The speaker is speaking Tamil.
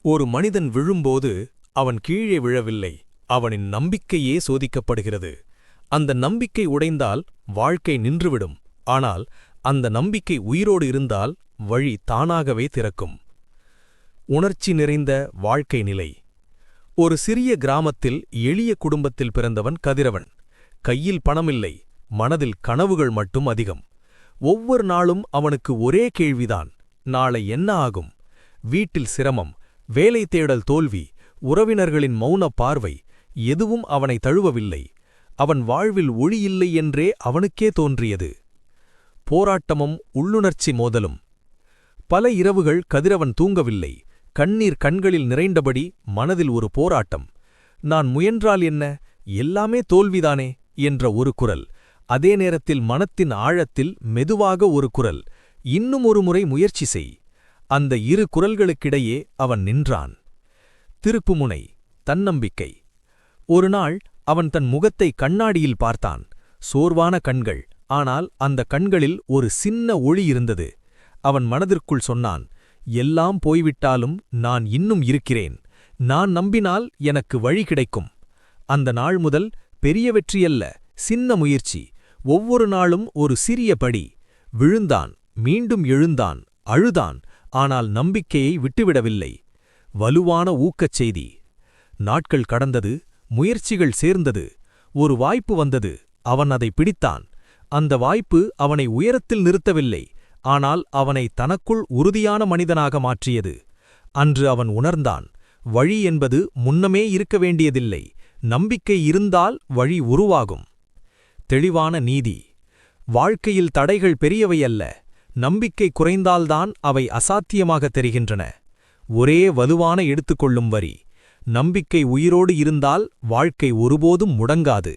ஒரு மனிதன் விழும்போது அவன் கீழே விழவில்லை, அவனின் நம்பிக்கையே சோதிக்கப்படுகிறது. அந்த நம்பிக்கை உடைந்தால் வாழ்க்கை நின்றுவிடும். ஆனால் அந்த நம்பிக்கை உயிரோடு இருந்தால் வழி தானாகவே திறக்கும். உணர்ச்சி நிறைந்த வாழ்க்கை நிலை. ஒரு சிறிய கிராமத்தில் எளிய குடும்பத்தில் பிறந்தவன் கதிரவன். கையில் பணமில்லை, மனதில் கனவுகள் மட்டும் அதிகம். ஒவ்வொரு நாளும் அவனுக்கு ஒரே கேள்விதான், நாளை என்ன ஆகும்? வீட்டில் சிரமம், வேலை தேடல் தோல்வி, உறவினர்களின் மௌன பார்வை, எதுவும் அவனை தழுவவில்லை. அவன் வாழ்வில் ஒளி இல்லை என்றே அவனுக்கே தோன்றியது. போராட்டமும் உள்ளுணர்ச்சி மோதலும். பல இரவுகள் கதிரவன் தூங்கவில்லை. கண்ணீர் கண்களில் நிறைந்தபடி மனதில் ஒரு போராட்டம். நான் முயன்றால் என்ன, எல்லாமே தோல்விதானே என்ற ஒரு குரல். அதே நேரத்தில் மனத்தின் ஆழத்தில் மெதுவாக ஒரு குரல், இன்னும் ஒரு முறை முயற்சி செய். அந்த இரு குரல்களுக்கிடையே அவன் நின்றான். திருப்புமுனை, தன்னம்பிக்கை. ஒருநாள் அவன் தன் முகத்தை கண்ணாடியில் பார்த்தான். சோர்வான கண்கள், ஆனால் அந்த கண்களில் ஒரு சின்ன ஒளி இருந்தது. அவன் மனதிற்குள் சொன்னான், எல்லாம் போய்விட்டாலும் நான் இன்னும் இருக்கிறேன். நான் நம்பினால் எனக்கு வழி கிடைக்கும். அந்த நாள் முதல் பெரிய வெற்றியல்ல, சின்ன முயற்சி. ஒவ்வொரு நாளும் ஒரு சிறிய படி. விழுந்தான், மீண்டும் எழுந்தான், அழுதான், ஆனால் நம்பிக்கையை விட்டுவிடவில்லை. வலுவான ஊக்கச் செய்தி. நாட்கள் கடந்தது, முயற்சிகள் சேர்ந்தது. ஒரு வாய்ப்பு வந்தது, அவன் அதை பிடித்தான். அந்த வாய்ப்பு அவனை உயரத்தில் நிறுத்தவில்லை, ஆனால் அவனை தனக்குள் உறுதியான மனிதனாக மாற்றியது. அன்று அவன் உணர்ந்தான், வழி என்பது முன்னமே இருக்க வேண்டியதில்லை, நம்பிக்கை இருந்தால் வழி உருவாகும். தெளிவான நீதி. வாழ்க்கையில் தடைகள் பெரியவையல்ல, நம்பிக்கை குறைந்தால்தான் அவை அசாத்தியமாக தெரிகின்றன. ஒரே வலுவான எடுத்துக்கொள்ளும் வரி, நம்பிக்கை உயிரோடு இருந்தால் வாழ்க்கை ஒருபோதும் முடங்காது.